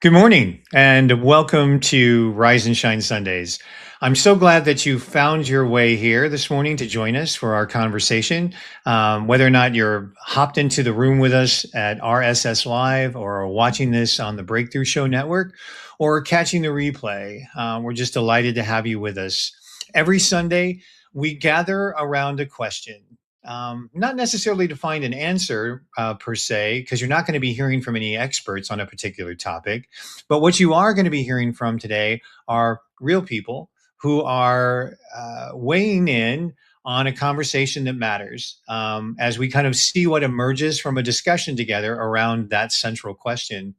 Good morning and welcome to Rise and Shine Sundays. I'm so glad that you found your way here this morning to join us for our conversation. Whether or not you're hopped into the room with us at RSS Live or watching this on the Breakthrough Show Network or catching the replay, we're just delighted to have you with us. Every Sunday, we gather around a question. Not necessarily to find an answer per se, because you're not going to be hearing from any experts on a particular topic. But what you are going to be hearing from today are real people who are weighing in on a conversation that matters as we kind of see what emerges from a discussion together around that central question.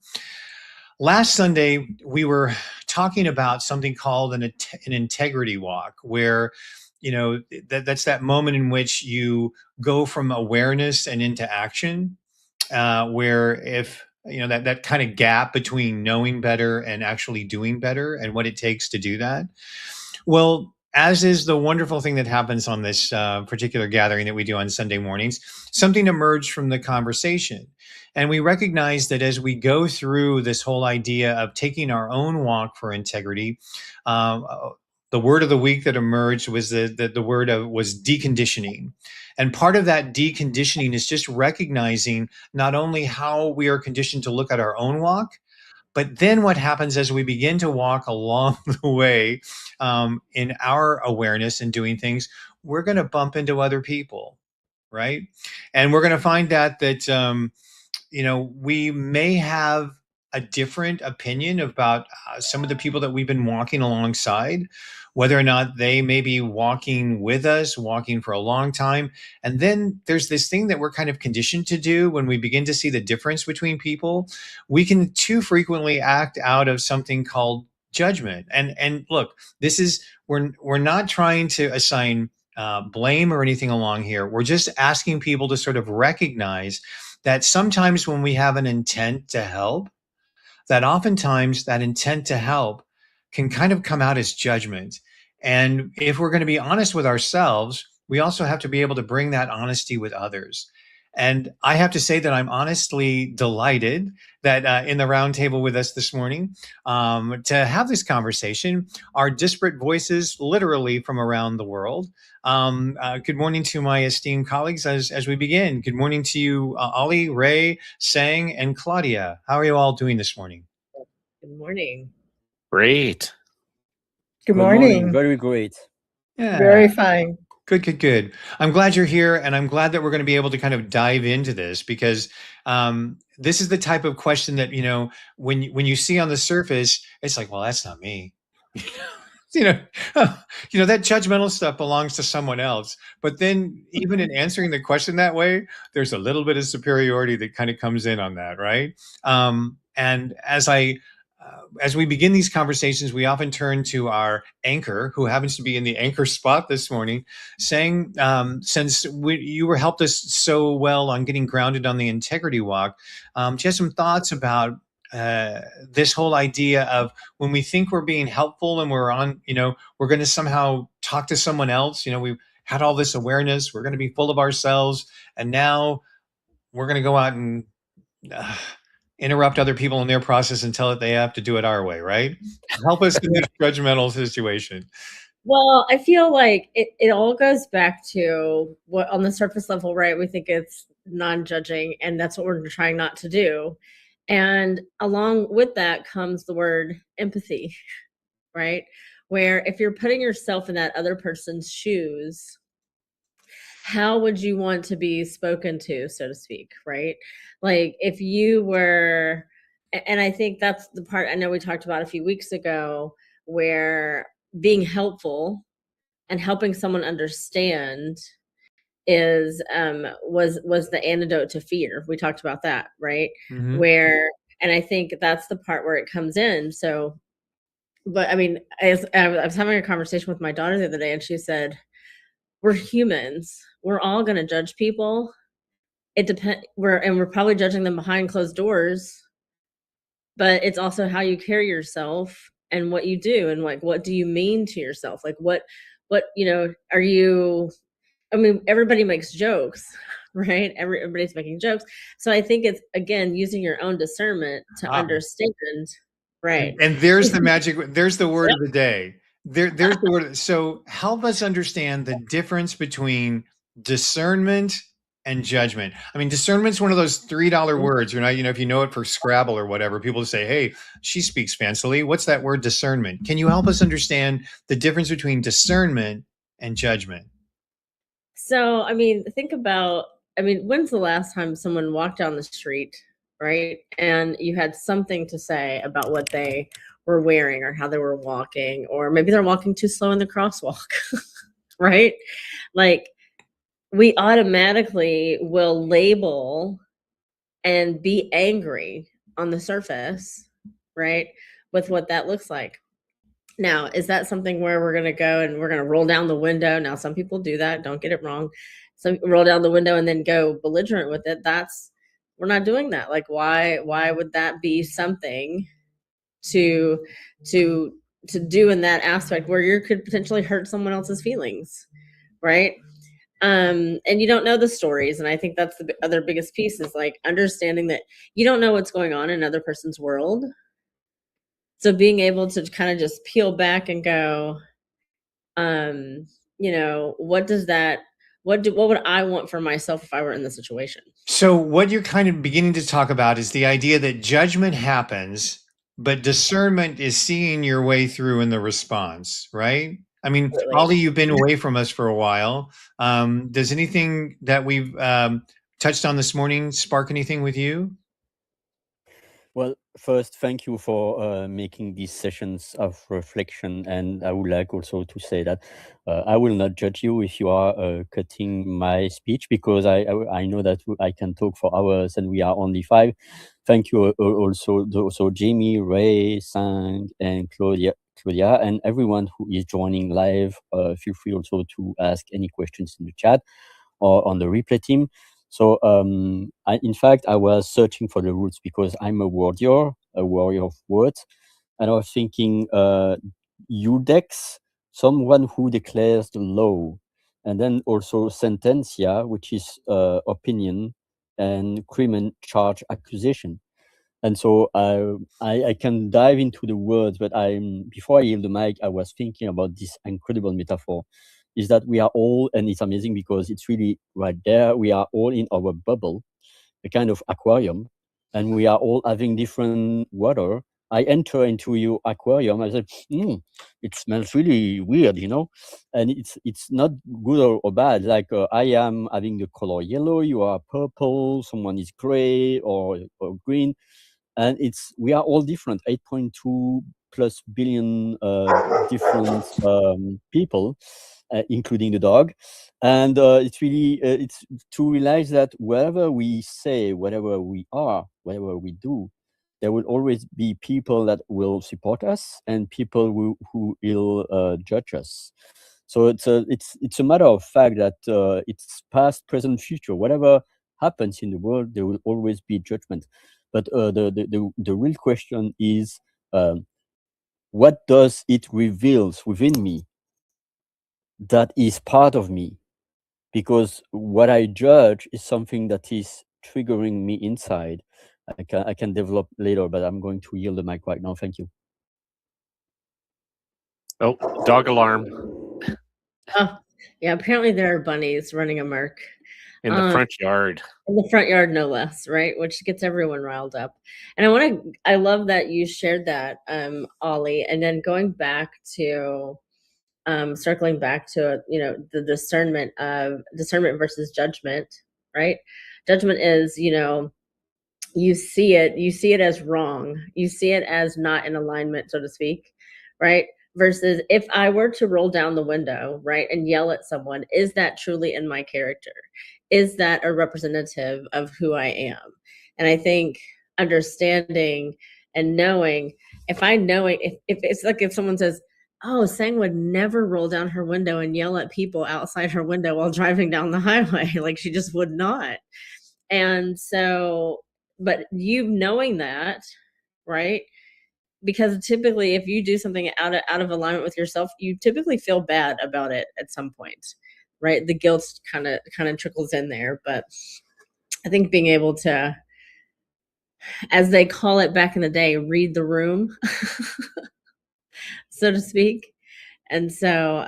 Last Sunday, we were talking about something called an integrity walk, where that's that moment in which you go from awareness and into action, where if that kind of gap between knowing better and actually doing better and what it takes to do that. Well, as is the wonderful thing that happens on this particular gathering that we do on Sunday mornings, something emerged from the conversation. And we recognize that as we go through this whole idea of taking our own walk for integrity, uh, the word of the week that emerged was the word of was deconditioning. And part of that deconditioning is just recognizing not only how we are conditioned to look at our own walk, but then what happens as we begin to walk along the way in our awareness and doing things, we're going to bump into other people, right? And we're going to find that we may have a different opinion about some of the people that we've been walking alongside, whether or not they may be walking with us, walking for a long time. And then there's this thing that we're kind of conditioned to do when we begin to see the difference between people. We can too frequently act out of something called judgment. And look, this is we're not trying to assign blame or anything along here. We're just asking people to sort of recognize that sometimes when we have an intent to help, that oftentimes that intent to help can kind of come out as judgment. And if we're going to be honest with ourselves, we also have to be able to bring that honesty with others. And I have to say that I'm honestly delighted that in the roundtable with us this morning to have this conversation are disparate voices, literally from around the world. Good morning to my esteemed colleagues as we begin. Good morning to you, Ollie, Ray, Sang, and Claudia. How are you all doing this morning? Good morning. Great. Good morning. Very great. Yeah. Very fine. Good. I'm glad you're here, and I'm glad that we're going to be able to kind of dive into this because this is the type of question that when you see on the surface, it's like, well, that's not me. you know, that judgmental stuff belongs to someone else. But then, even in answering the question that way, there's a little bit of superiority that kind of comes in on that, right? And as we begin these conversations, we often turn to our anchor, who happens to be in the anchor spot this morning, saying, since you were helped us so well on getting grounded on the integrity walk, she has some thoughts about this whole idea of when we think we're being helpful and we're on, we're going to somehow talk to someone else. We've had all this awareness, we're going to be full of ourselves, and now we're going to go out and interrupt other people in their process and tell it they have to do it our way, right? Help us in this judgmental situation. Well, I feel like it all goes back to what on the surface level, right? We think it's non-judging, and that's what we're trying not to do. And along with that comes the word empathy, right? Where if you're putting yourself in that other person's shoes, how would you want to be spoken to, so to speak, right? Like if you were, and I think that's the part I know we talked about a few weeks ago, where being helpful and helping someone understand is was the antidote to fear. We talked about that, right? Mm-hmm. Where, and I think that's the part where it comes in. So, but I mean, I was having a conversation with my daughter the other day, and she said, we're humans. We're all going to judge people. It depends. We're probably judging them behind closed doors, but it's also how you carry yourself and what you do, and like, what do you mean to yourself? Like what, are you, I mean, everybody makes jokes, right? Everybody's making jokes. So I think it's, again, using your own discernment to understand Right. And there's the magic, there's the word of the day. There's the word. So help us understand the difference between discernment and judgment. I mean, discernment's one of those $3 words. If you know it for Scrabble or whatever, people say, "Hey, she speaks fancily. What's that word, discernment?" Can you help us understand the difference between discernment and judgment? So, think about, when's the last time someone walked down the street, right? And you had something to say about what they were wearing or how they were walking, or maybe they're walking too slow in the crosswalk, right? Like, we automatically will label and be angry on the surface, right? With what that looks like. Now, is that something where we're going to go and we're going to roll down the window? Now, some people do that. Don't get it wrong. Some roll down the window and then go belligerent with it. We're not doing that. Like, why would that be something to to to do in that aspect where you could potentially hurt someone else's feelings, right? And you don't know the stories, and I think that's the other biggest piece is like understanding that you don't know what's going on in another person's world. So being able to kind of just peel back and go, what does that what would I want for myself if I were in the situation? So, what you're kind of beginning to talk about is the idea that judgment happens, but discernment is seeing your way through in the response, right? I mean, Absolutely. Ollie, you've been away from us for a while. Does anything that we've touched on this morning spark anything with you? Well, first, thank you for making these sessions of reflection. And I would like also to say that I will not judge you if you are cutting my speech, because I know that I can talk for hours and we are only 5. Thank you also Jamie, Ray, Sang, and Claudia, and everyone who is joining live. Feel free also to ask any questions in the chat or on the replay team. So in fact, I was searching for the roots because I'm a warrior of words. And I was thinking Judex, someone who declares the law. And then also sentencia, which is opinion, and crimen, charge, accusation. And so I can dive into the words, but before I yield the mic, I was thinking about this incredible metaphor, is that we are all, and it's amazing because it's really right there, we are all in our bubble, a kind of aquarium, and we are all having different water. I enter into your aquarium, I said, it smells really weird, and it's not good or bad. Like I am having the color yellow, you are purple, someone is gray or green, and we are all different, 8.2 plus billion different people, including the dog. And it's really it's to realize that wherever we say, whatever we are, whatever we do, there will always be people that will support us and people who will judge us. So it's a matter of fact that it's past, present, future. Whatever happens in the world, there will always be judgment. But the real question is, what does it reveals within me that is part of me? Because what I judge is something that is triggering me inside. I can develop later, but I'm going to yield the mic right now. Thank you. Oh, dog alarm. Oh, yeah, apparently there are bunnies running amok. In the front yard. In the front yard, no less, right? Which gets everyone riled up. And I love that you shared that, Ollie. And then going back to, circling back to, the discernment versus judgment, right? Judgment is, you see it as wrong. You see it as not in alignment, so to speak, right? Versus if I were to roll down the window, right, and yell at someone, is that truly in my character? Is that a representative of who I am? And I think understanding and knowing, if it's like if someone says, oh, Sang would never roll down her window and yell at people outside her window while driving down the highway. Like she just would not. And so, but you knowing that, right? Because typically if you do something out of alignment with yourself, you typically feel bad about it at some point, right? The guilt kind of trickles in there. But I think being able to as they call it back in the day, read the room, so to speak. And so,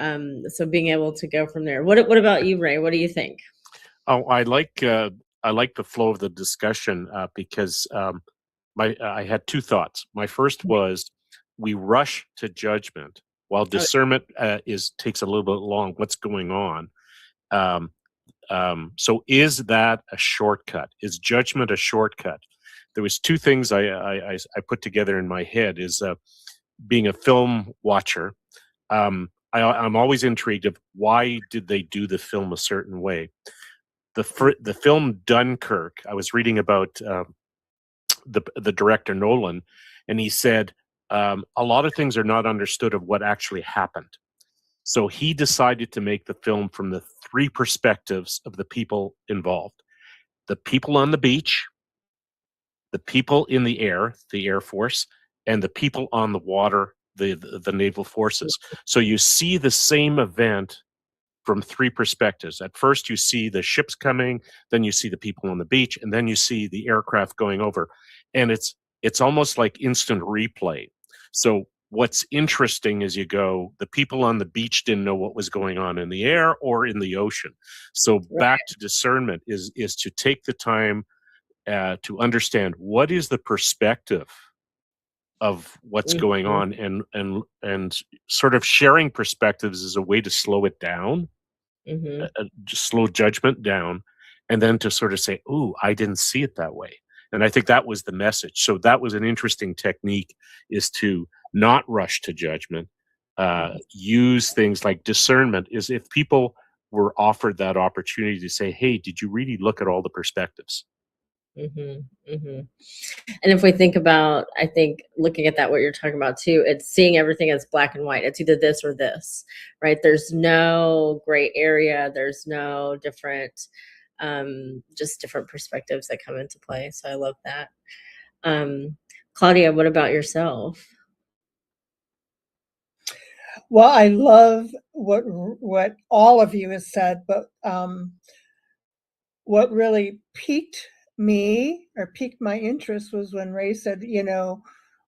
so being able to go from there. What about you, Ray? What do you think? Oh, I like the flow of the discussion because I had two thoughts. My first was we rush to judgment while Oh, discernment takes a little bit long. What's going on? Um, so is that a shortcut? Is judgment a shortcut? There was two things I put together in my head is being a film watcher. I'm always intrigued of why did they do the film a certain way. The film Dunkirk. I was reading about the director Nolan, and he said a lot of things are not understood of what actually happened. So he decided to make the film from the three perspectives of the people involved: the people on the beach, the people in the air, the Air Force, and the people on the water, the naval forces. So you see the same event from three perspectives. At first, you see the ships coming, then you see the people on the beach, and then you see the aircraft going over. And it's almost like instant replay. So what's interesting is you go, the people on the beach didn't know what was going on in the air or in the ocean. So back to discernment is to take the time to understand what is the perspective of what's going on, and sort of sharing perspectives is a way to slow it down, just slow judgment down, and then to sort of say, "Ooh, I didn't see it that way." And I think that was the message. So that was an interesting technique, is to not rush to judgment. Use things like discernment. Is if people were offered that opportunity to say, "Hey, did you really look at all the perspectives?" And if we think about, I think looking at that, what you're talking about too, it's seeing everything as black and white. It's either this or this, right? There's no gray area. There's no different, just different perspectives that come into play. So I love that. Claudia, what about yourself? Well, I love what all of you have said, but what really piqued my interest was when Ray said,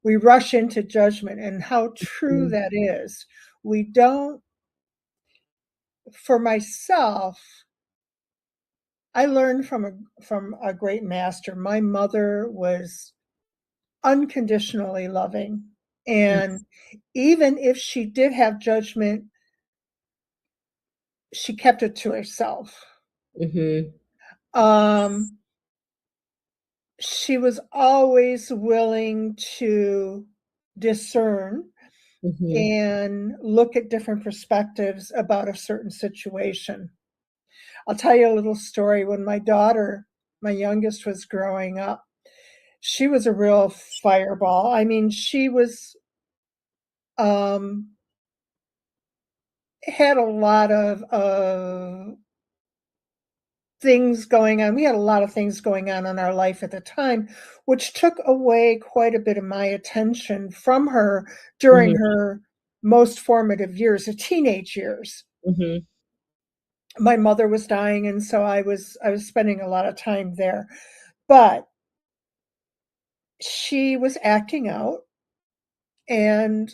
we rush into judgment, and how true that is. We don't. For myself, I learned from a great master. My mother was unconditionally loving, and even if she did have judgment, she kept it to herself. She was always willing to discern and look at different perspectives about a certain situation. I'll tell you a little story. When my daughter, my youngest, was growing up, she was a real fireball. I mean, she was had a lot of things going on. We had a lot of things going on in our life at the time, which took away quite a bit of my attention from her during her most formative years, the teenage years. My mother was dying, and so I was spending a lot of time there. But she was acting out, and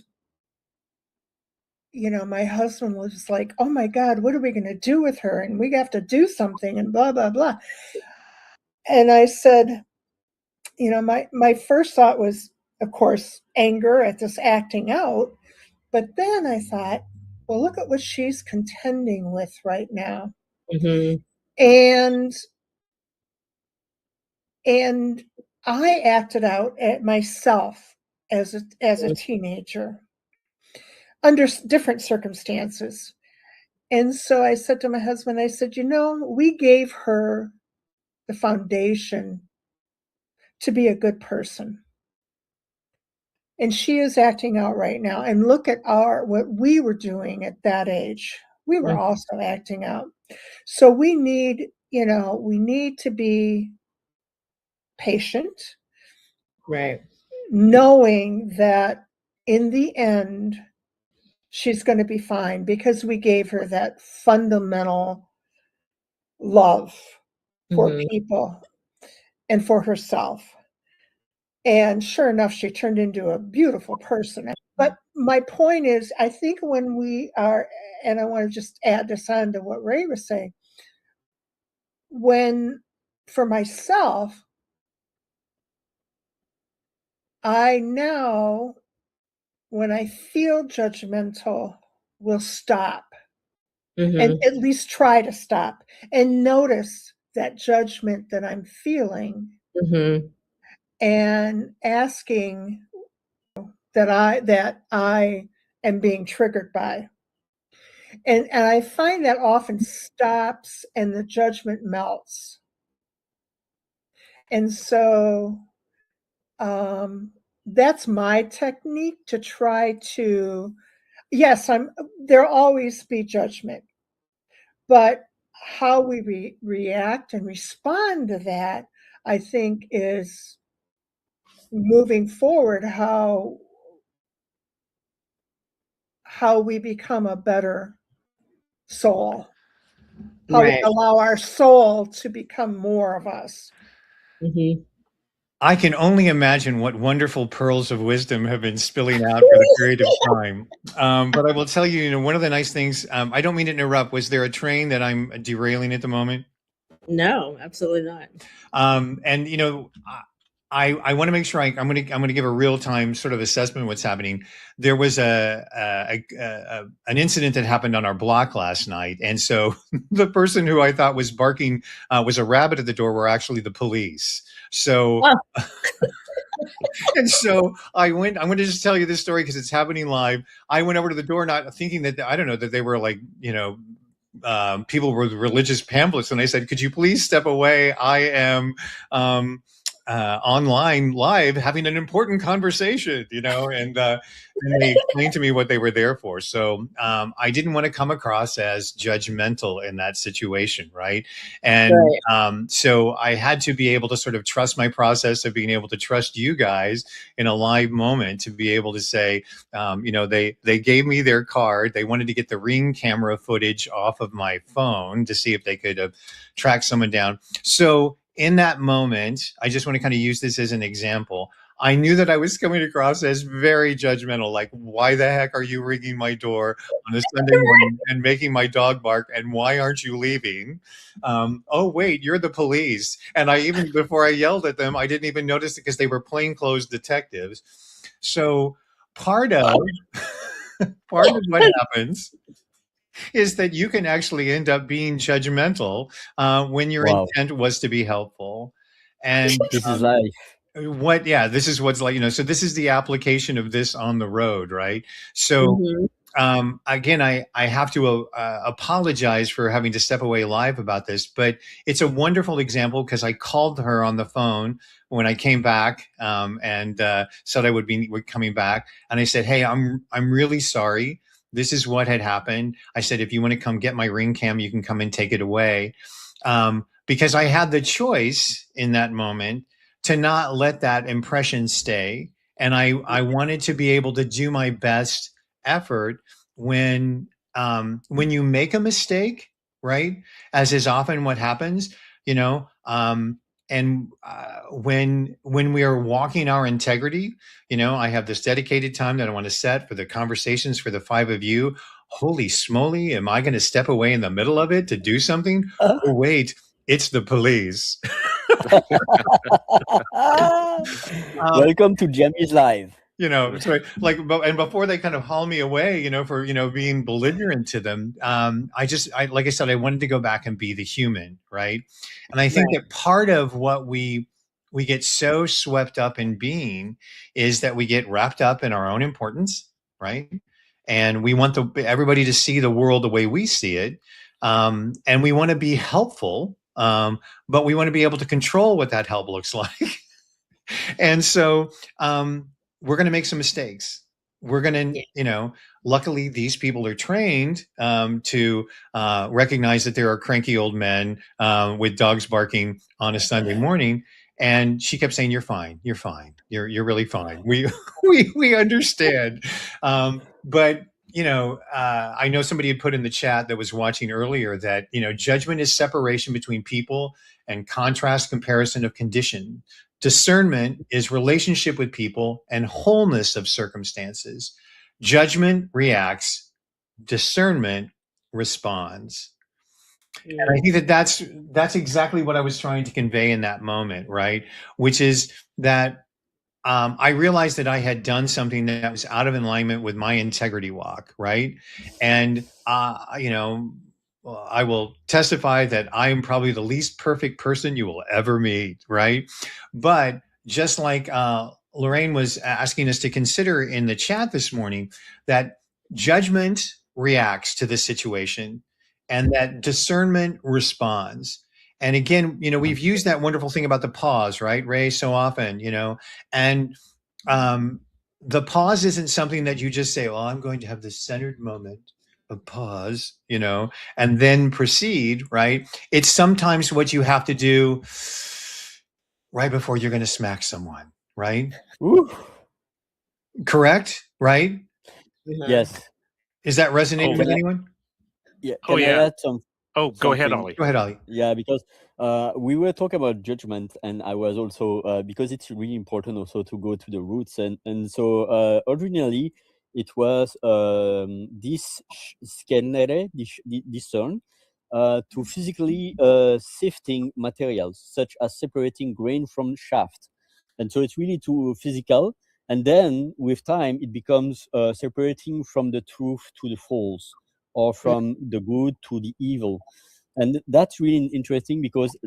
my husband was like, "Oh my God, what are we going to do with her? And we have to do something," and blah blah blah. And I said, my first thought was, of course, anger at this acting out. But then I thought, well, look at what she's contending with right now. And I acted out at myself as a teenager under different circumstances. And so I said to my husband, I said, we gave her the foundation to be a good person. And she is acting out right now. And look at what we were doing at that age. We were also acting out. So we need to be patient. Right. Knowing that in the end, she's going to be fine because we gave her that fundamental love for people and for herself. And sure enough, she turned into a beautiful person. But my point is, I think when we are, and I want to just add this on to what Ray was saying, when, for myself, I now, when I feel judgmental, will stop and at least try to stop and notice that judgment that I'm feeling and asking that I am being triggered by. And I find that often stops and the judgment melts. And so that's my technique to try to, yes, there'll always be judgment, but how we react and respond to that, I think, is moving forward how we become a better soul, how we allow our soul to become more of us. I can only imagine what wonderful pearls of wisdom have been spilling out for the period of time. But I will tell you, one of the nice things, I don't mean to interrupt. Was there a train that I'm derailing at the moment? No, absolutely not. And I want to make sure I'm going to give a real time sort of assessment of what's happening. There was an incident that happened on our block last night, and so the person who I thought was barking was a rabbit at the door were actually the police. So. Oh. And so I'm going to just tell you this story because it's happening live. I went over to the door, not thinking that, I don't know, that they were like, people with religious pamphlets. And I said, could you please step away? I am online live having an important conversation, and they explained to me what they were there for. So I didn't want to come across as judgmental in that situation, right? And so I had to be able to sort of trust my process of being able to trust you guys in a live moment to be able to say, they gave me their card. They wanted to get the Ring camera footage off of my phone to see if they could track someone down. So in that moment, I just want to kind of use this as an example. I knew that I was coming across as very judgmental, like, why the heck are you ringing my door on a Sunday morning and making my dog bark? And why aren't you leaving? Oh, wait, you're the police. And before I yelled at them, I didn't even notice it because they were plainclothes detectives. So part of what happens is that you can actually end up being judgmental when your intent was to be helpful. And this is life. This is what's like, so this is the application of this on the road, right? So again, I have to apologize for having to step away live about this, but it's a wonderful example because I called her on the phone when I came back and said I would be coming back. And I said, hey, I'm really sorry. This is what had happened. I said, if you want to come get my Ring cam, you can come and take it away. Because I had the choice in that moment to not let that impression stay. And I wanted to be able to do my best effort when you make a mistake, right? As is often what happens, and when we are walking our integrity, I have this dedicated time that I want to set for the conversations for the 5 of you. Holy smoly, am I going to step away in the middle of it to do something? Oh, wait, it's the police. Welcome to Jamie's Live. So and before they kind of haul me away, for, being belligerent to them, like I said, I wanted to go back and be the human, right? And I think that part of what we get so swept up in being is that we get wrapped up in our own importance, right? And we want everybody to see the world the way we see it. And we want to be helpful, but we want to be able to control what that help looks like. And so we're going to make some mistakes. We're going to, luckily these people are trained to recognize that there are cranky old men with dogs barking on a Sunday morning. And she kept saying, you're fine. You're fine. You're really fine. We understand. But I know somebody had put in the chat that was watching earlier that, judgment is separation between people and contrast comparison of condition. Discernment is relationship with people and wholeness of circumstances. Judgment reacts, discernment responds. And I think that that's exactly what I was trying to convey in that moment, right? Which is that I realized that I had done something that was out of alignment with my integrity walk, right? And I will testify that I am probably the least perfect person you will ever meet, right? But just like Lorraine was asking us to consider in the chat this morning, that judgment reacts to the situation, and that discernment responds. And again, we've used that wonderful thing about the pause, right, Ray, so often, and the pause isn't something that you just say, well, I'm going to have this centered moment of pause, and then proceed, right? It's sometimes what you have to do right before you're going to smack someone, right? Ooh. Correct, right? Yes. Is that resonating with Can I- anyone? Yeah. Oh, Can I yeah. add some? Go ahead, something? Ollie. Go ahead, Ollie. Yeah, because we were talking about judgment, and I was also because it's really important also to go to the roots, and so originally it was scannere, discern, to physically sifting materials such as separating grain from shaft, and so it's really too physical. And then with time, it becomes separating from the truth to the false, or from the good to the evil. And that's really interesting because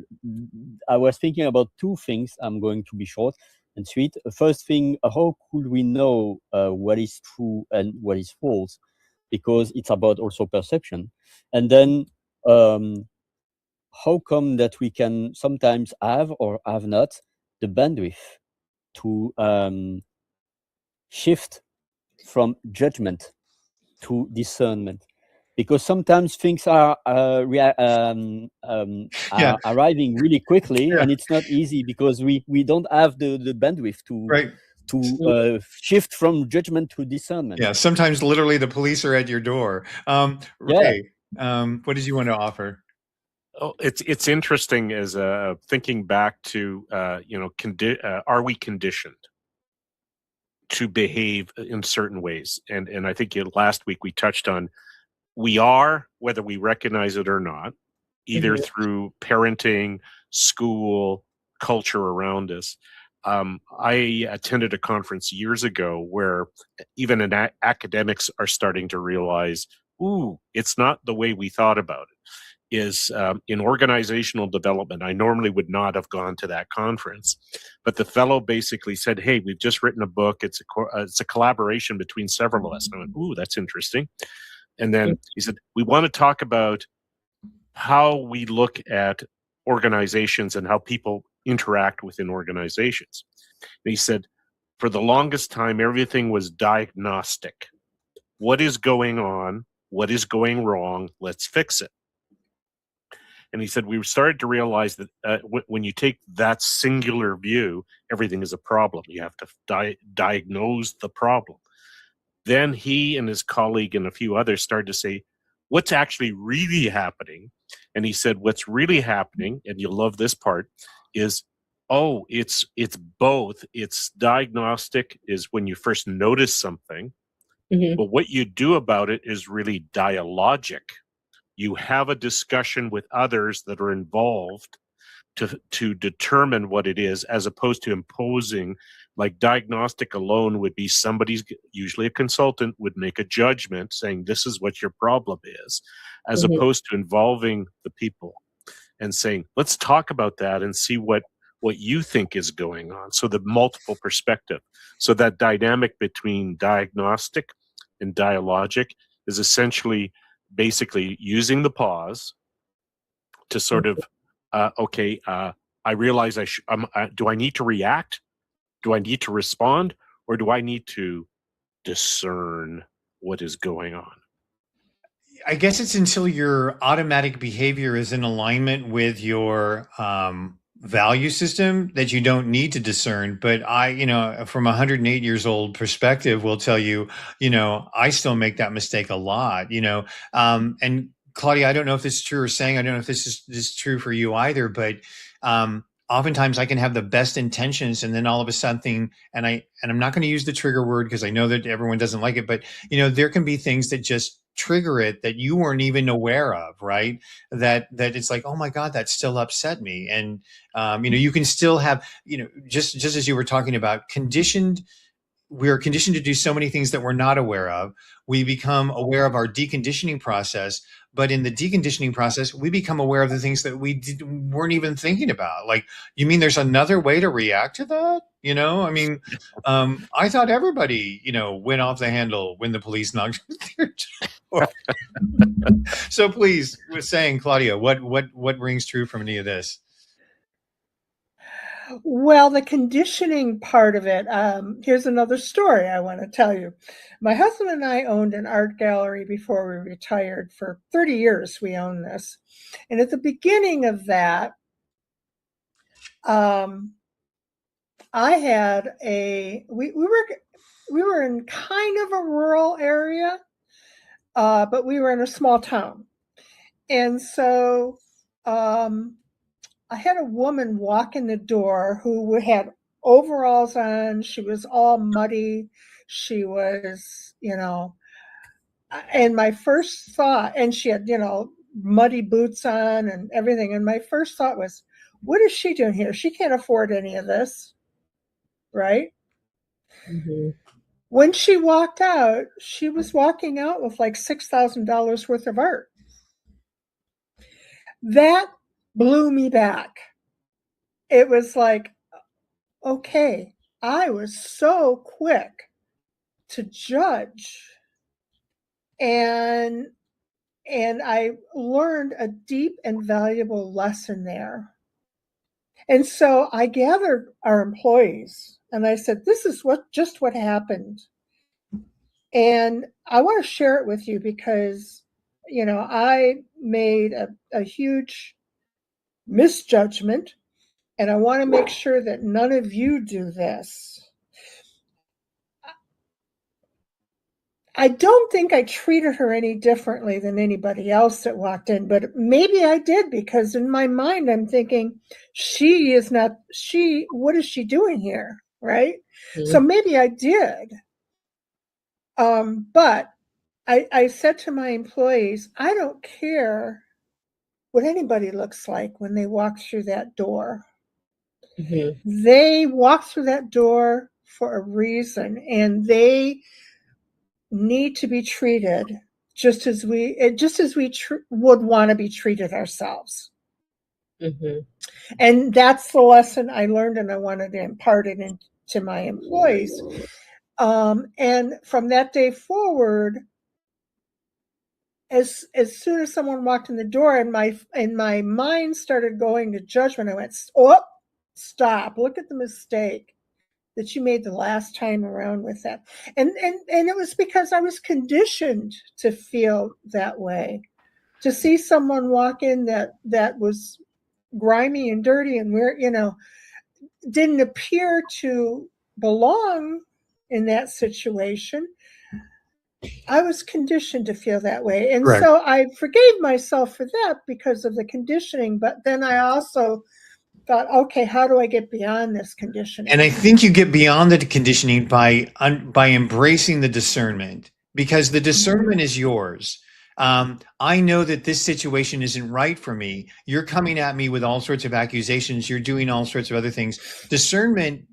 I was thinking about two things. I'm going to be short and sweet. First thing, how could we know what is true and what is false? Because it's about also perception. And then how come that we can sometimes have or have not the bandwidth to shift from judgment to discernment? Because sometimes things are arriving really quickly, Yeah. and it's not easy because we don't have the bandwidth Right. to shift from judgment to discernment. Yeah. Sometimes literally the police are at your door. Ray, what did you want to offer? Oh, it's interesting as thinking back to are we conditioned to behave in certain ways? And I think last week we touched on we are, whether we recognize it or not, either through parenting, school, culture around us. I attended a conference years ago where even academics are starting to realize, ooh, it's not the way we thought about it. Is in organizational development. I normally would not have gone to that conference, but the fellow basically said, "Hey, we've just written a book. It's a collaboration between several of us." And I went, "Ooh, that's interesting." And then he said, "We want to talk about how we look at organizations and how people interact within organizations." And he said, "For the longest time, everything was diagnostic. What is going on? What is going wrong? Let's fix it." And he said, we started to realize that when you take that singular view, everything is a problem. You have to diagnose the problem. Then he and his colleague and a few others started to say, what's actually really happening? And he said, what's really happening, and you'll love this part, is, oh, it's both. It's diagnostic is when you first notice something, but what you do about it is really dialogic. You have a discussion with others that are involved to determine what it is, as opposed to imposing. Like diagnostic alone would be somebody's, usually a consultant, would make a judgment saying this is what your problem is, as opposed to involving the people and saying, let's talk about that and see what you think is going on. So the multiple perspective. So that dynamic between diagnostic and dialogic is essentially basically using the pause to sort of, I realize do I need to react? Do I need to respond? Or do I need to discern what is going on? I guess it's until your automatic behavior is in alignment with your value system that you don't need to discern. But from 108 years old perspective, will tell you, I still make that mistake a lot, and Claudia, I don't know if this is true or saying, I don't know if this is true for you either, but oftentimes I can have the best intentions, and then all of a sudden, and I'm not going to use the trigger word because I know that everyone doesn't like it, but there can be things that just trigger it that you weren't even aware of, right? That it's like, oh my God, that still upset me. And you can still have, just as you were talking about, we're conditioned to do so many things that we're not aware of. We become aware of our deconditioning process, but in the deconditioning process, we become aware of the things that weren't even thinking about. Like, you mean there's another way to react to that? I mean, I thought everybody, went off the handle when the police knocked at their door. So please, we're saying, Claudia, what rings true from any of this? Well, the conditioning part of it, here's another story I want to tell you. My husband and I owned an art gallery before we retired. For 30 years, we owned this. And at the beginning of that, I had we were in kind of a rural area, but we were in a small town. And so I had a woman walk in the door who had overalls on. She was all muddy. She was, and my first thought, and she had, muddy boots on and everything. And my first thought was, what is she doing here? She can't afford any of this, right? Mm-hmm. When she walked out, she was walking out with like $6,000 worth of art. That blew me back. It was like, okay, I was so quick to judge, and I learned a deep and valuable lesson there. And so I gathered our employees and I said, this is what happened. And I want to share it with you because, I made a huge misjudgment, and I want to make sure that none of you do this. I don't think I treated her any differently than anybody else that walked in, but maybe I did, because in my mind, I'm thinking, what is she doing here? Right? Mm-hmm. So maybe I did. But I said to my employees, I don't care what anybody looks like when they walk through that door. Mm-hmm. They walk through that door for a reason, and they need to be treated just as we would want to be treated ourselves. Mm-hmm. And that's the lesson I learned, and I wanted to impart it into my employees. And from that day forward, as soon as someone walked in the door and my mind started going to judgment, I went, oh, stop, look at the mistake that you made the last time around with that. And it was because I was conditioned to feel that way, to see someone walk in that was grimy and dirty and didn't appear to belong in that situation. I was conditioned to feel that way. And right. So I forgave myself for that because of the conditioning. But then I also thought, okay, how do I get beyond this conditioning? And I think you get beyond the conditioning by embracing the discernment, because the discernment is yours. I know that this situation isn't right for me. You're coming at me with all sorts of accusations. You're doing all sorts of other things. Discernment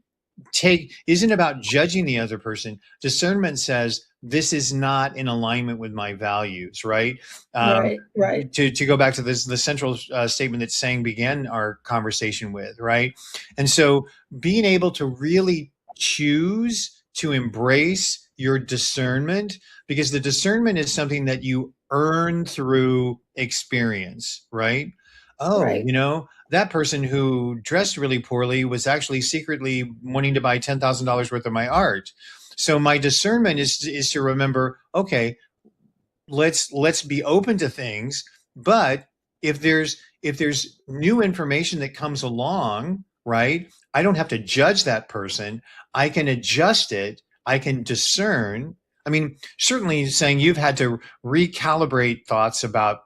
isn't about judging the other person. Discernment says, this is not in alignment with my values, right? Right. To go back to the central statement that Sang began our conversation with, right? And so being able to really choose to embrace your discernment, because the discernment is something that you earn through experience, right? Oh, right. That person who dressed really poorly was actually secretly wanting to buy $10,000 worth of my art. So my discernment is to remember, okay, let's be open to things, but if there's new information that comes along, right, I don't have to judge that person. I can adjust it. I can discern. I mean, certainly Saying you've had to recalibrate thoughts about,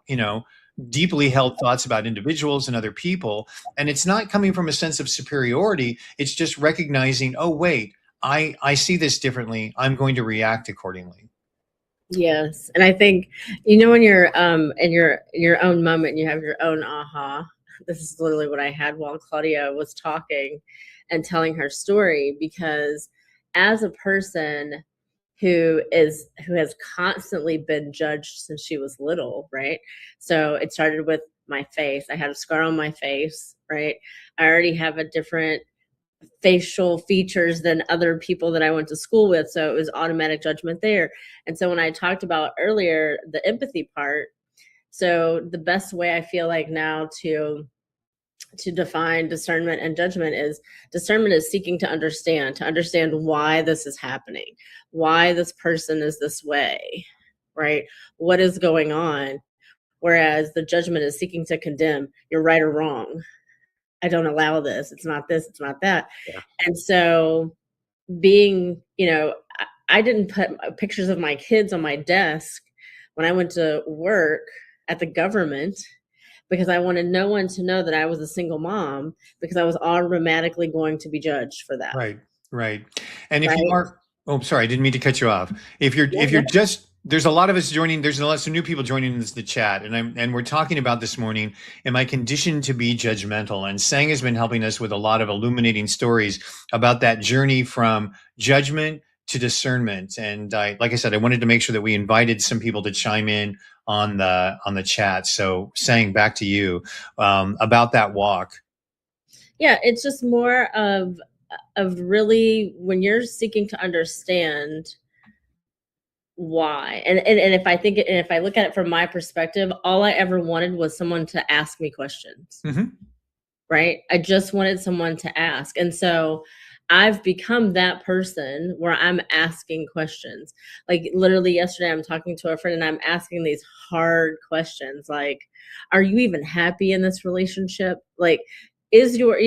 deeply held thoughts about individuals and other people. And it's not coming from a sense of superiority. It's just recognizing, oh, wait, I see this differently. I'm going to react accordingly. Yes. And I think, when you're in your own moment, you have your own aha. This is literally what I had while Claudia was talking and telling her story, because as a person who has constantly been judged since she was little, right? So it started with my face. I had a scar on my face, right? I already have a different facial features than other people that I went to school with. So it was automatic judgment there. And so when I talked about earlier the empathy part, so the best way I feel like now to define discernment and judgment is discernment is seeking to understand why this is happening, why this person is this way, right? What is going on? Whereas the judgment is seeking to condemn, you're right or wrong. I don't allow this. It's not this, it's not that. Yeah. And so being, I didn't put pictures of my kids on my desk when I went to work at the government because I wanted no one to know that I was a single mom, because I was automatically going to be judged for that. Right. And if you are, sorry, I didn't mean to cut you off. If you're just, there's a lot of us joining, there's lots of new people joining the chat, and we're talking about this morning, am I conditioned to be judgmental? And Sang has been helping us with a lot of illuminating stories about that journey from judgment to discernment. And like I said, I wanted to make sure that we invited some people to chime in on the chat. So Sang, back to you about that walk. Yeah, it's just more of really when you're seeking to understand why. And if I look at it from my perspective, all I ever wanted was someone to ask me questions. Mm-hmm. Right? I just wanted someone to ask. And so I've become that person where I'm asking questions. Like literally yesterday, I'm talking to a friend and I'm asking these hard questions. Like, are you even happy in this relationship? Like, is your,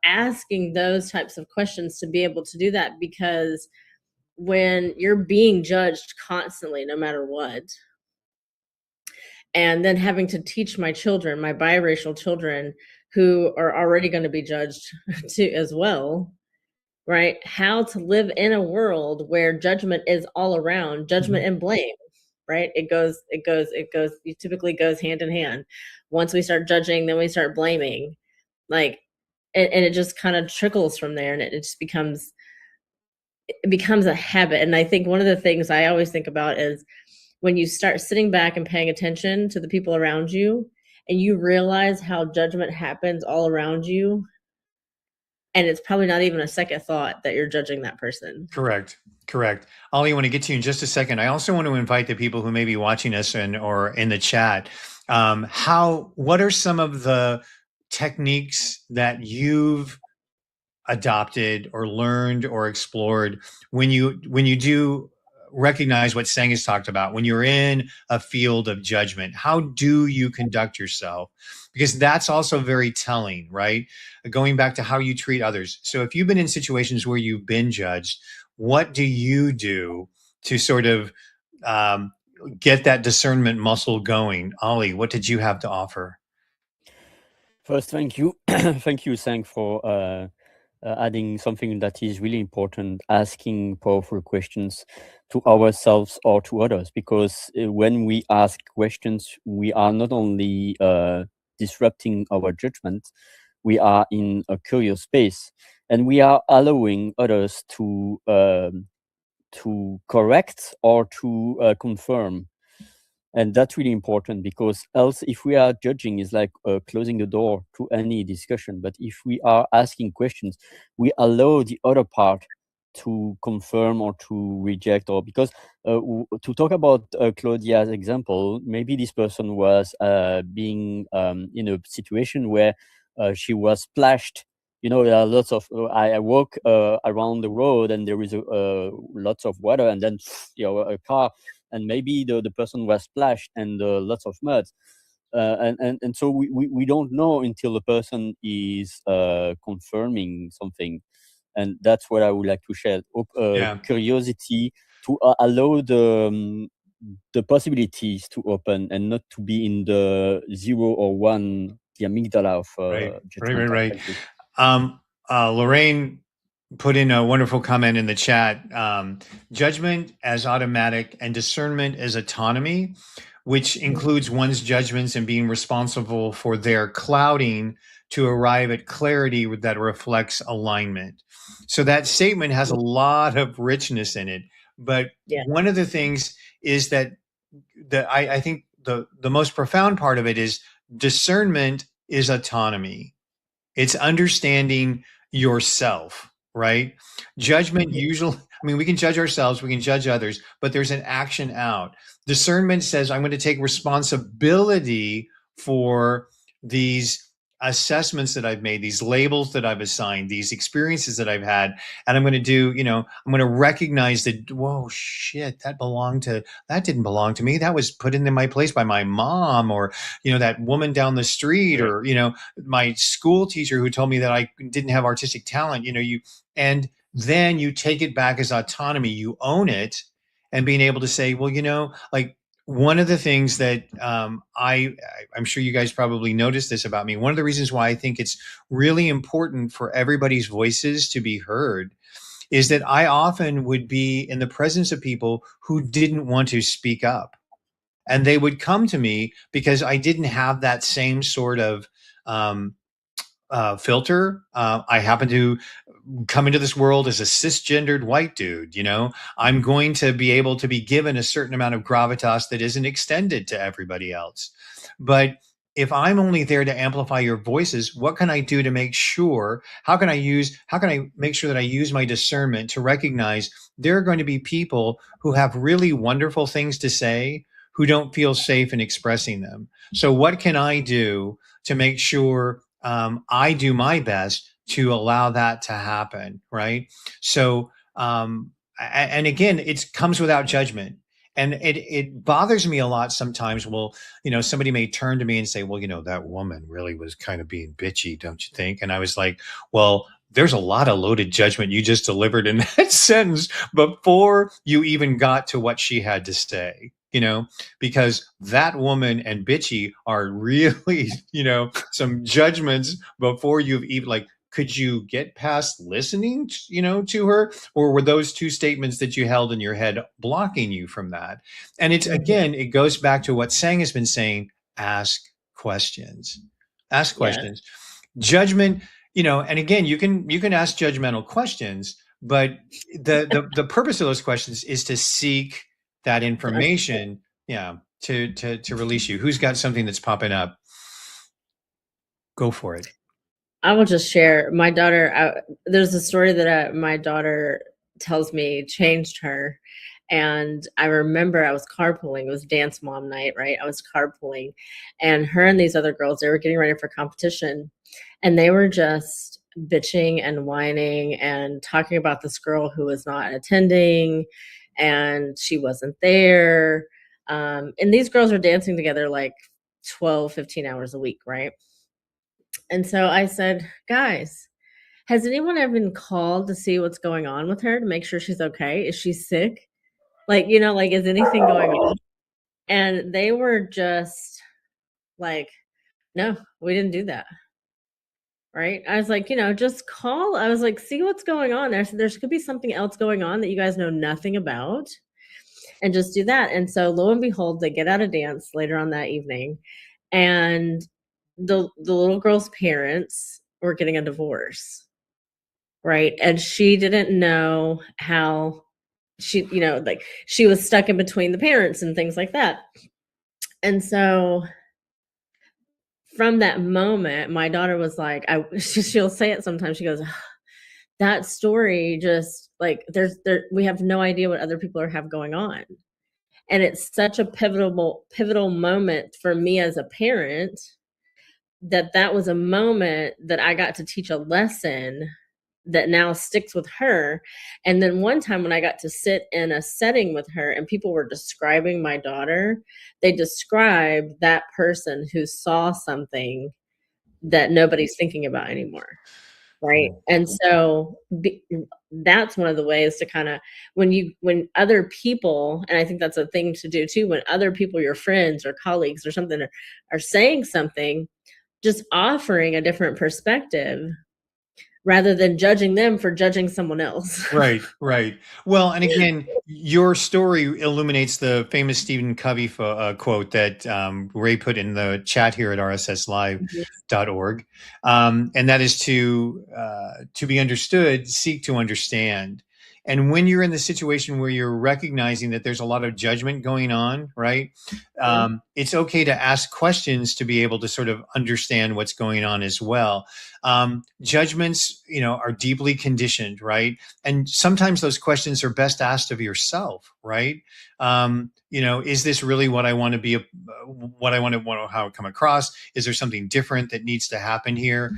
asking those types of questions to be able to do that, because when you're being judged constantly, no matter what, and then having to teach my children, my biracial children, who are already going to be judged too as well, right? How to live in a world where judgment is all around, judgment and blame, right? It typically goes hand in hand. Once we start judging, then we start blaming, like, and it just kind of trickles from there, and it just becomes a habit. And I think one of the things I always think about is when you start sitting back and paying attention to the people around you, and you realize how judgment happens all around you, and it's probably not even a second thought that you're judging that person. Correct. Ollie, I want to get to you in just a second. I also want to invite the people who may be watching us or in the chat. What are some of the techniques that you've adopted or learned or explored when you do recognize what Sang has talked about, when you're in a field of judgment? How do you conduct yourself? Because that's also very telling, right? Going back to how you treat others. So if you've been in situations where you've been judged, what do you do to sort of get that discernment muscle going? Ollie, what did you have to offer? First, thank you. Thank you, Sang, for adding something that is really important, asking powerful questions to ourselves or to others. Because when we ask questions, we are not only disrupting our judgment, we are in a curious space, and we are allowing others to correct or to confirm. And that's really important, because else if we are judging, is like closing the door to any discussion. But if we are asking questions, we allow the other part to confirm or to reject. Or because to talk about Claudia's example, maybe this person was being in a situation where she was splashed. There are lots of I walk around the road and there is lots of water, and then a car, and maybe the person was splashed and lots of mud. And so we don't know until the person is confirming something. And that's what I would like to share. Curiosity to allow the possibilities to open and not to be in the 0 or 1, the amygdala of judgment. Right. Lorraine put in a wonderful comment in the chat. Judgment as automatic and discernment as autonomy, which includes one's judgments and being responsible for their clouding to arrive at clarity that reflects alignment. So that statement has a lot of richness in it. But one of the things is that I think the most profound part of it is discernment is autonomy. It's understanding yourself, right? Judgment usually, I mean, we can judge ourselves, we can judge others, but there's an action out. Discernment says, I'm going to take responsibility for these assessments that I've made, these labels that I've assigned, these experiences that I've had. And I'm going to do, I'm going to recognize that, whoa, shit, that didn't belong to me. That was put into my place by my mom, or, that woman down the street, or, my school teacher who told me that I didn't have artistic talent, and then you take it back as autonomy, you own it, and being able to say, well, like, one of the things that I'm sure you guys probably noticed this about me. One of the reasons why I think it's really important for everybody's voices to be heard is that I often would be in the presence of people who didn't want to speak up. And they would come to me because I didn't have that same sort of filter. I happen to come into this world as a cisgendered white dude. I'm going to be able to be given a certain amount of gravitas that isn't extended to everybody else. But if I'm only there to amplify your voices, what can I do to make sure? How can I make sure that I use my discernment to recognize there are going to be people who have really wonderful things to say who don't feel safe in expressing them? So what can I do to make sure I do my best to allow that to happen, right? So, and again, it comes without judgment. And it bothers me a lot sometimes. Well, somebody may turn to me and say, well, that woman really was kind of being bitchy, don't you think? And I was like, well, there's a lot of loaded judgment you just delivered in that sentence before you even got to what she had to say. Because that woman and bitchy are really, some judgments before you've even, like, could you get past listening, to her? Or were those two statements that you held in your head blocking you from that? And it's, again, it goes back to what Sang has been saying, ask questions. Ask questions. Judgment, and again, you can ask judgmental questions, but the purpose of those questions is to seek that information, to release you. Who's got something that's popping up? Go for it. I will just share. My daughter, there's a story that my daughter tells me changed her. And I remember I was carpooling. It was dance mom night, right? I was carpooling, and her and these other girls, they were getting ready for competition, and they were just bitching and whining and talking about this girl who was not attending, and she wasn't there. And these girls are dancing together like 12, 15 hours a week, right? And so I said, guys, has anyone ever been called to see what's going on with her, to make sure she's okay? Is she sick? Like, is anything going on? And they were just like, no, we didn't do that. Right. I was like, just call. I was like, see what's going on there. So there could be something else going on that you guys know nothing about, and just do that. And so lo and behold, they get out of dance later on that evening, and the little girl's parents were getting a divorce. Right. And she didn't know how she, she was stuck in between the parents and things like that. And so from that moment, my daughter was like, she'll say it sometimes. She goes, that story just like, we have no idea what other people have going on. And it's such a pivotal moment for me as a parent, that was a moment that I got to teach a lesson that now sticks with her. And then one time when I got to sit in a setting with her and people were describing my daughter, they described that person who saw something that nobody's thinking about anymore. Right. And so that's one of the ways to kind of, when other people, and I think that's a thing to do too, when other people, your friends or colleagues or something, are saying something, just offering a different perspective rather than judging them for judging someone else. Right, right. Well, and again, your story illuminates the famous Stephen Covey quote that Ray put in the chat here at rsslive.org. And that is to be understood, seek to understand. And when you're in the situation where you're recognizing that there's a lot of judgment going on, right? It's okay to ask questions to be able to sort of understand what's going on as well. Judgments, are deeply conditioned, right? And sometimes those questions are best asked of yourself, right? Is this really what I want to be, what I want to, how I come across? Is there something different that needs to happen here?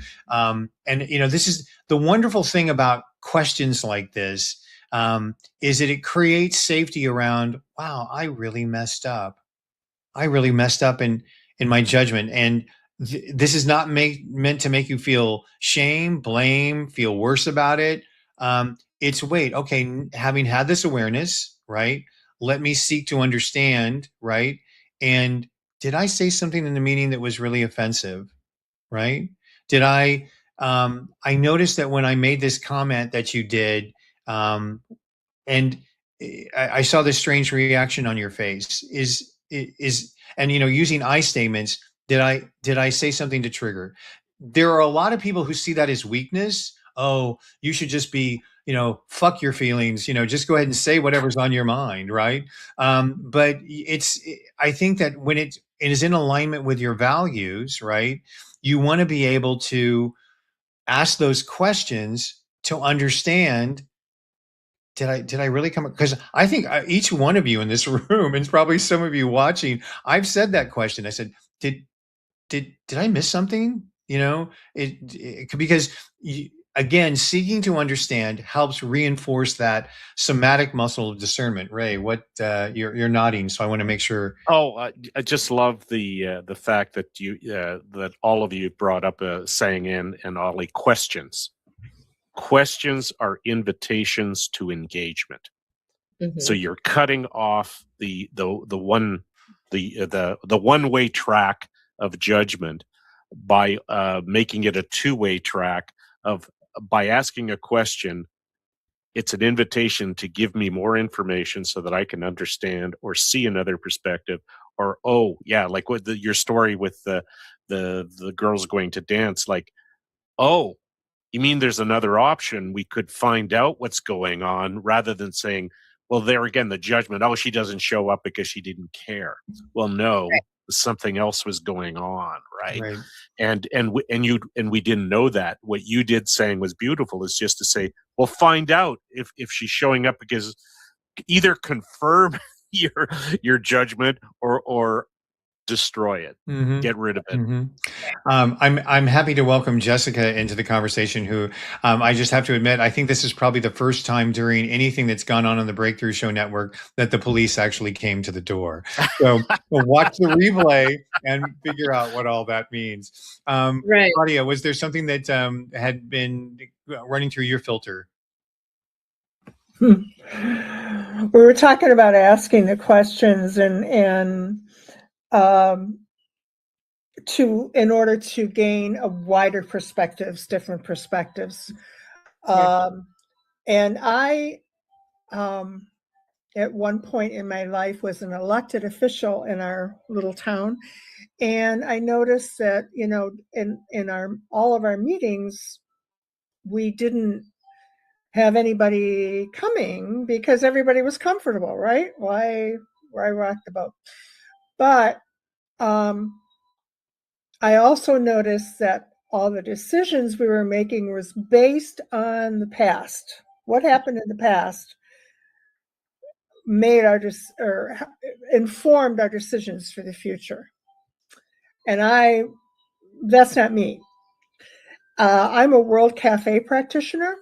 This is the wonderful thing about questions like this, is that it creates safety around, wow, I really messed up. I really messed up in my judgment. And this is not meant to make you feel shame, blame, feel worse about it. It's wait, okay, having had this awareness, right? Let me seek to understand, right? And did I say something in the meeting that was really offensive, right? Did I noticed that when I made this comment that you did, and I saw this strange reaction on your face. And using I statements, did I say something to trigger? There are a lot of people who see that as weakness. Oh, you should just be, fuck your feelings, just go ahead and say whatever's on your mind, right? But I think that when it is in alignment with your values, right, you want to be able to ask those questions to understand, did I really come? Because I think each one of you in this room, and probably some of you watching, I've said that question. I said, did I miss something? Because again, seeking to understand helps reinforce that somatic muscle of discernment. Ray, what you're nodding, so I want to make sure. Oh, I just love the fact that that all of you brought up saying and Ollie, questions. Questions are invitations to engagement. So you're cutting off the one-way track of judgment by making it a two-way track by asking a question. It's an invitation to give me more information so that I can understand or see another perspective. Or, oh yeah, like your story with the girls going to dance. Like, oh, you mean there's another option? We could find out what's going on, rather than saying, well, there again, the judgment, oh, she doesn't show up because she didn't care. Well, no, Right. something else was going on, right? Right. And we didn't know that. What you did saying was beautiful, is just to say, well, find out if she's showing up, because either confirm your judgment or destroy it, get rid of it. I'm happy to welcome Jessica into the conversation, who I just have to admit, I think this is probably the first time during anything that's gone on the Breakthrough Show Network that the police actually came to the door. So we'll watch the replay and figure out what all that means. Right. Claudia, was there something that had been running through your filter? We were talking about asking the questions and in order to gain a wider perspectives, different perspectives. And I, at one point in my life, was an elected official in our little town. And I noticed that, in all of our meetings, we didn't have anybody coming because everybody was comfortable, right? Why rock the boat? But I also noticed that all the decisions we were making was based on the past. What happened in the past informed our decisions for the future. And that's not me. I'm a World Cafe practitioner.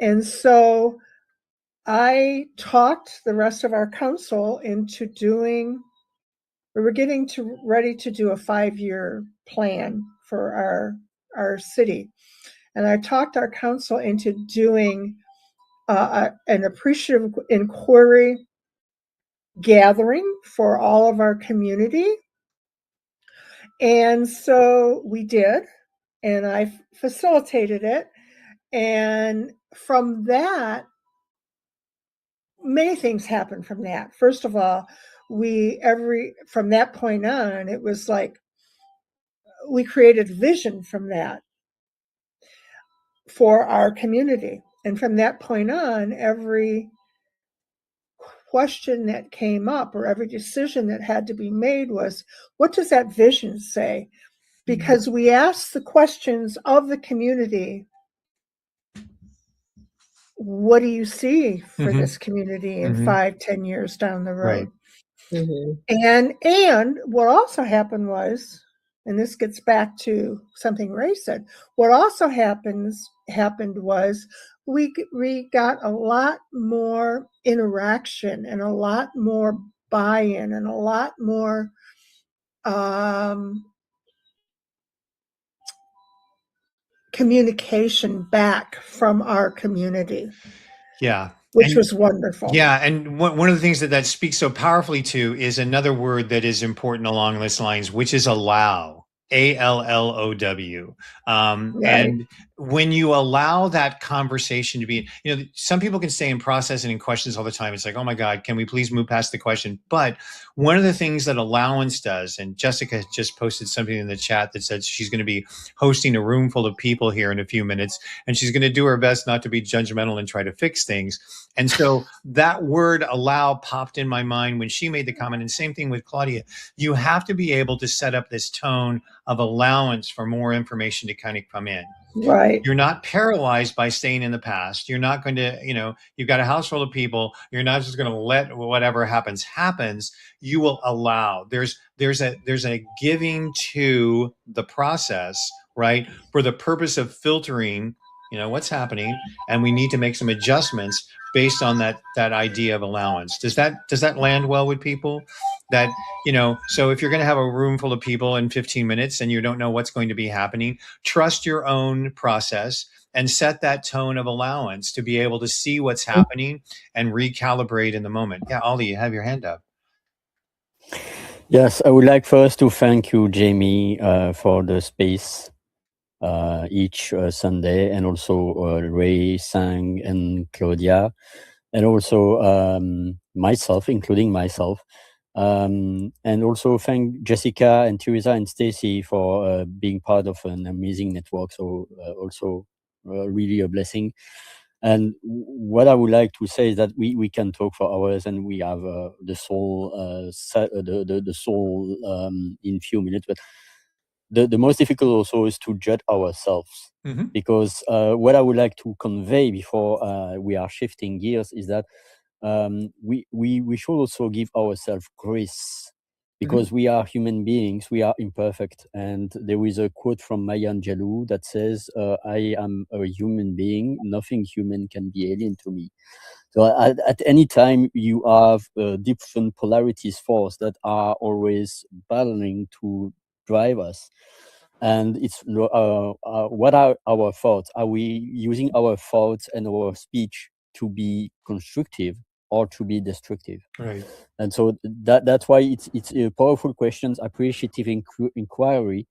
And so I talked the rest of our council into we were getting ready to do a 5-year plan for our city. And I talked our council into doing an appreciative inquiry gathering for all of our community. And so we did, and I facilitated it. And from that, many things happened from that. First of all, from that point on, it was like we created vision from that for our community. And from that point on, every question that came up or every decision that had to be made was, what does that vision say? Because we asked the questions of the community, what do you see for this community in 5-10 years down the road? And what also happened was, and this gets back to something Ray said, what also happened was we got a lot more interaction and a lot more buy-in and a lot more communication back from our community. Yeah. Which was wonderful. Yeah. And one of the things that speaks so powerfully to is another word that is important along this lines, which is allow. ALLOW. Right. And when you allow that conversation to be, some people can stay in process and in questions all the time. It's like, oh my God, can we please move past the question? But one of the things that allowance does, and Jessica just posted something in the chat that said she's going to be hosting a room full of people here in a few minutes, and she's going to do her best not to be judgmental and try to fix things. And so that word allow popped in my mind when she made the comment, and same thing with Claudia. You have to be able to set up this tone of allowance for more information to kind of come in. Right. You're not paralyzed by staying in the past. You're not going to, you've got a house full of people. You're not just going to let whatever happens. You will allow. There's a giving to the process, right? For the purpose of filtering, what's happening, and we need to make some adjustments based on that idea of allowance. Does that land well with people? That, so if you're going to have a room full of people in 15 minutes and you don't know what's going to be happening, trust your own process and set that tone of allowance to be able to see what's happening and recalibrate in the moment. Yeah, Ollie, you have your hand up. Yes, I would like first to thank you, Jamie, for the space each Sunday, and also Ray, Sang, and Claudia, and also myself, including myself. And also thank Jessica and Teresa and Stacy for being part of an amazing network. So also really a blessing. And what I would like to say is that we can talk for hours, and we have the soul in few minutes. But the most difficult also is to judge ourselves, because what I would like to convey before we are shifting gears is that we should also give ourselves grace, because we are human beings, we are imperfect. And there is a quote from Maya Angelou that says, I am a human being, nothing human can be alien to me. So at any time you have different polarities force that are always battling to drive us. And it's what are our thoughts? Are we using our thoughts and our speech to be constructive or to be destructive? Right. And so that's why it's a powerful questions. Appreciative inquiry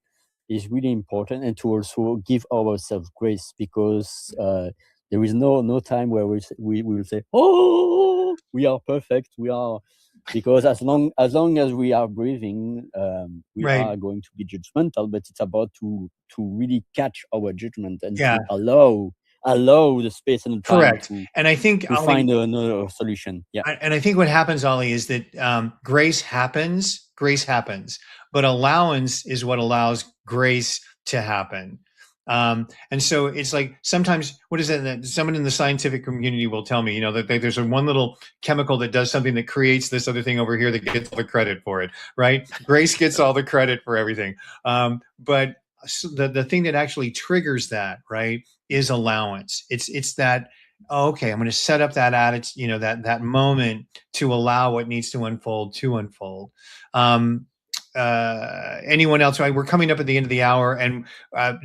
is really important, and to also give ourselves grace, because there is no time where we will say, oh, we are perfect, we are, because as long as we are breathing, we are going to be judgmental. But it's about to really catch our judgment and to allow the space and the time to, and I think to find another solution. Yeah. And I think what happens, Ollie, is that grace happens, but allowance is what allows grace to happen. And so it's like, sometimes, what is it that someone in the scientific community will tell me, that there's one little chemical that does something that creates this other thing over here that gets all the credit for it, right? Grace gets all the credit for everything. But the thing that actually triggers that, right, is allowance. It's that, oh, okay, I'm going to set up that attitude, that moment to allow what needs to unfold. anyone else? We're coming up at the end of the hour, and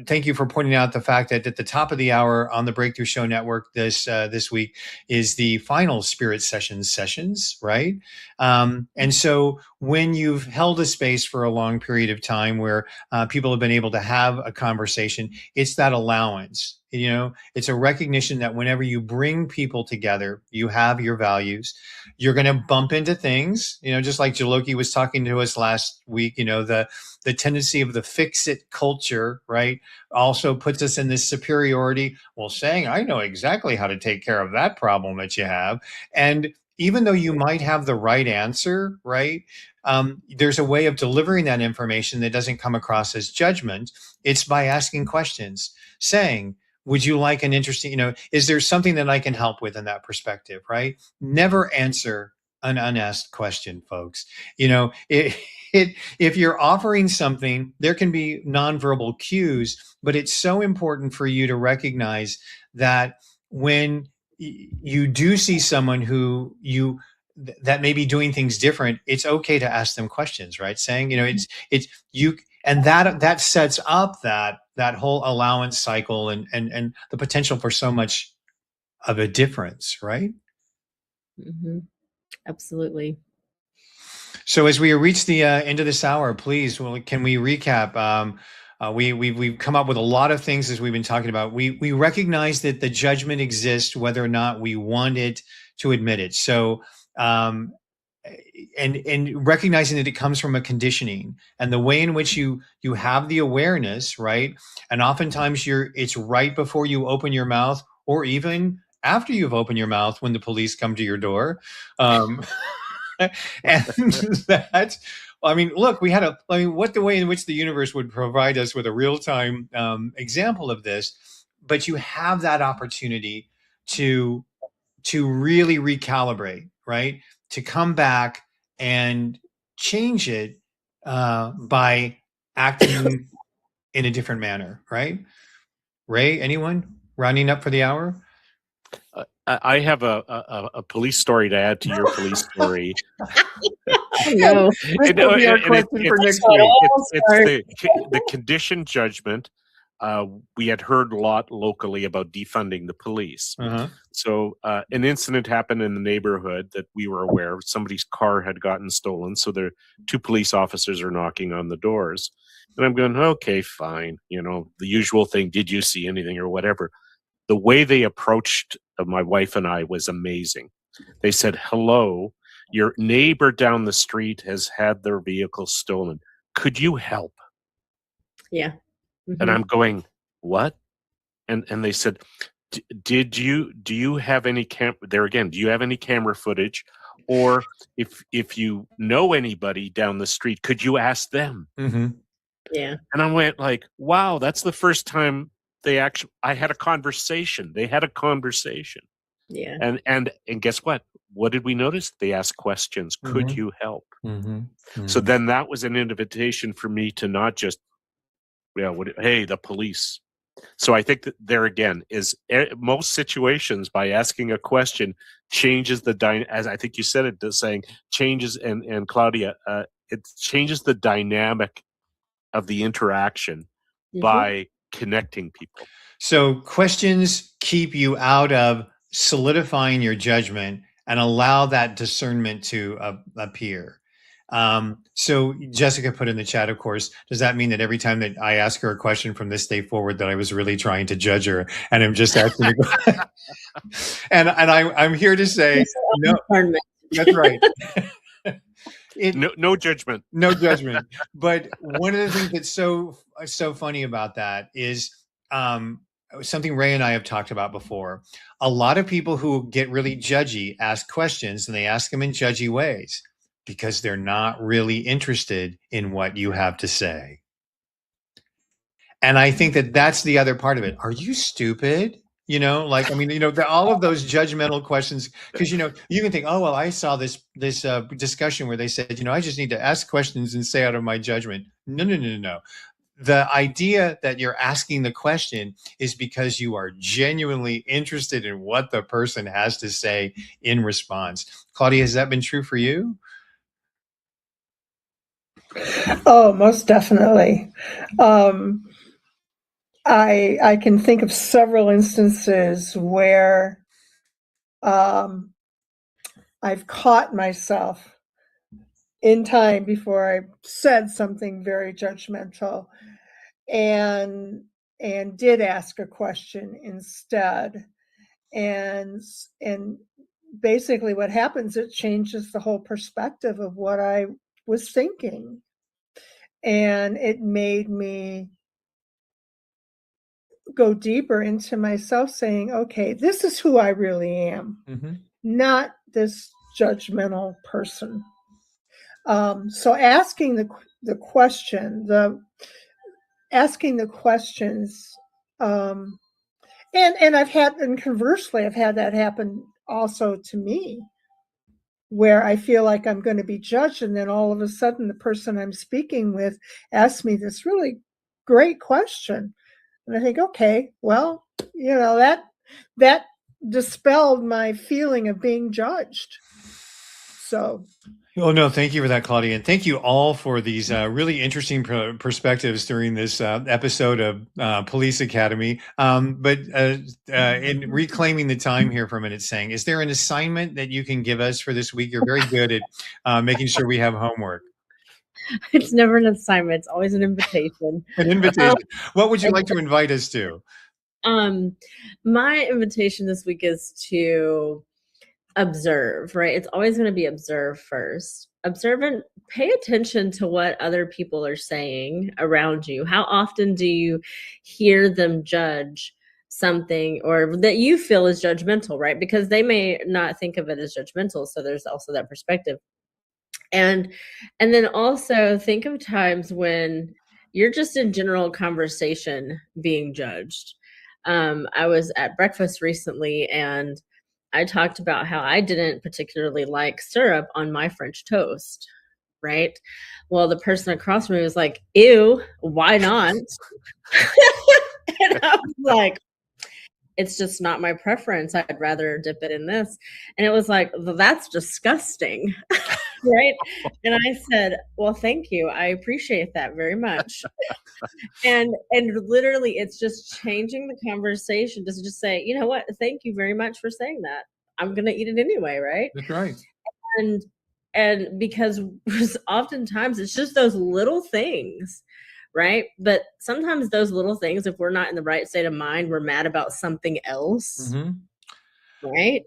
thank you for pointing out the fact that at the top of the hour on the Breakthrough Show Network this week is the final Spirit sessions, right? And so when you've held a space for a long period of time where people have been able to have a conversation, it's that allowance. It's a recognition that whenever you bring people together, you have your values. You're going to bump into things, just like Jaloki was talking to us last week. The tendency of the fix-it culture, right, also puts us in this superiority. Well, saying, I know exactly how to take care of that problem that you have. And even though you might have the right answer, right, there's a way of delivering that information that doesn't come across as judgment. It's by asking questions, saying, would you like an interesting, is there something that I can help with in that perspective, right? Never answer an unasked question, folks. If you're offering something, there can be nonverbal cues, but it's so important for you to recognize that when you do see someone who that may be doing things different, it's okay to ask them questions, right? Saying, it's you, and that sets up that whole allowance cycle and the potential for so much of a difference, right? Mm-hmm. Absolutely. So as we reach the end of this hour, please, can we recap? We've come up with a lot of things as we've been talking about. We recognize that the judgment exists whether or not we want it to admit it. So and recognizing that it comes from a conditioning and the way in which you have the awareness, right? And oftentimes it's right before you open your mouth, or even after you've opened your mouth when the police come to your door. And that, look, what the way in which the universe would provide us with a real-time example of this, but you have that opportunity to really recalibrate, right? To come back and change it by acting in a different manner, right? Ray, anyone rounding up for the hour? I have a police story to add to your police story. No, this will be our question for next week. It's the conditioned judgment. We had heard a lot locally about defunding the police. Uh-huh. So an incident happened in the neighborhood that we were aware of. Somebody's car had gotten stolen. So the two police officers are knocking on the doors. And I'm going, okay, fine. The usual thing. Did you see anything or whatever? The way they approached my wife and I was amazing. They said, hello, your neighbor down the street has had their vehicle stolen. Could you help? Yeah. Mm-hmm. And I'm going, what? And they said, do you have any do you have any camera footage? Or if you know anybody down the street, could you ask them? Mm-hmm. Yeah. And I went like, wow, that's the first time I had a conversation. They had a conversation. Yeah. And guess what? What did we notice? They asked questions. Mm-hmm. Could you help? Mm-hmm. Mm-hmm. So then that was an invitation for me to not just, hey, the police. So I think that there again is most situations by asking a question changes as I think you said it, saying changes, and Claudia, it changes the dynamic of the interaction by connecting people. So questions keep you out of solidifying your judgment and allow that discernment to appear. So Jessica put in the chat, of course, does that mean that every time that I ask her a question from this day forward that I was really trying to judge her and I'm just asking her? and I'm here to say, no, that's right. No judgment. No judgment. But one of the things that's so funny about that is something Ray and I have talked about before. A lot of people who get really judgy ask questions, and they ask them in judgy ways because they're not really interested in what you have to say. And I think that that's the other part of it. Are you stupid? All of those judgmental questions, because, you can think, oh, well, I saw this discussion where they said, I just need to ask questions and stay out of my judgment. No. The idea that you're asking the question is because you are genuinely interested in what the person has to say in response. Claudia, has that been true for you? Oh, most definitely. I can think of several instances where I've caught myself in time before I said something very judgmental, and did ask a question instead. And basically what happens, it changes the whole perspective of what I was thinking. And it made me go deeper into myself, saying, okay, this is who I really am, not this judgmental person. So asking the question, asking the questions, and I've had, and conversely, I've had that happen also to me, where I feel like I'm going to be judged, and then all of a sudden the person I'm speaking with asks me this really great question, and I think, okay, well, that dispelled my feeling of being judged. So. Well, no, thank you for that, Claudia. And thank you all for these really interesting perspectives during this episode of Police Academy. But in reclaiming the time here for a minute, saying, is there an assignment that you can give us for this week? You're very good at making sure we have homework. It's never an assignment. It's always an invitation. An invitation. What would you like to invite us to? My invitation this week is to observe, right? It's always going to be observe first. Observe and pay attention to what other people are saying around you. How often do you hear them judge something or that you feel is judgmental, right? Because they may not think of it as judgmental. So there's also that perspective. And then also think of times when you're just in general conversation being judged. I was at breakfast recently and I talked about how I didn't particularly like syrup on my French toast, right? Well, the person across from me was like, ew, why not? And I was like, it's just not my preference. I'd rather dip it in this. And it was like, well, that's disgusting. Right. And I said, well, thank you. I appreciate that very much. And literally it's just changing the conversation to just say, you know what, thank you very much for saying that. I'm gonna eat it anyway, right? That's right. And because oftentimes it's just those little things, right? But sometimes those little things, if we're not in the right state of mind, we're mad about something else. Right?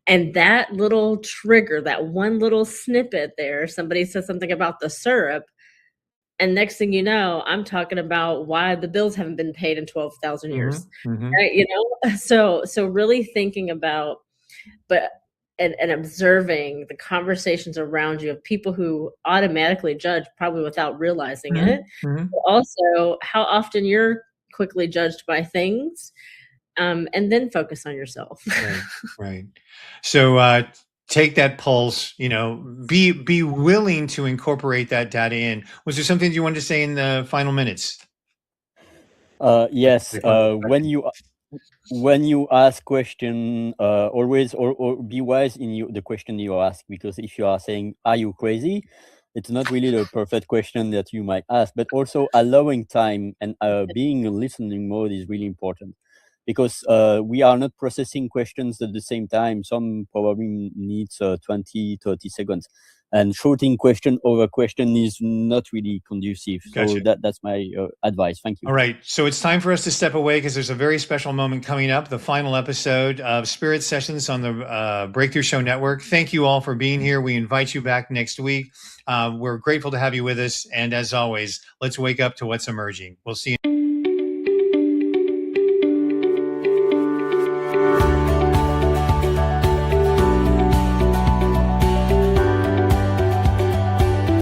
And that little trigger, that one little snippet there, somebody says something about the syrup, and next thing you know, I'm talking about why the bills haven't been paid in 12,000 years. Right? You know? So really thinking about and observing the conversations around you of people who automatically judge, probably without realizing it. But also how often you're quickly judged by things. And then focus on yourself. Right. So take that pulse, be willing to incorporate that data in. Was there something you wanted to say in the final minutes? Yes. When you ask question, always or be wise in the question you ask, because if you are saying, are you crazy? It's not really the perfect question that you might ask, but also allowing time and being in listening mode is really important, because we are not processing questions at the same time. Some probably needs 20, 30 seconds. And shorting question over question is not really conducive. Gotcha. So that's my advice. Thank you. All right. So it's time for us to step away because there's a very special moment coming up, the final episode of Spirit Sessions on the Breakthrough Show Network. Thank you all for being here. We invite you back next week. We're grateful to have you with us. And as always, let's wake up to what's emerging. We'll see you.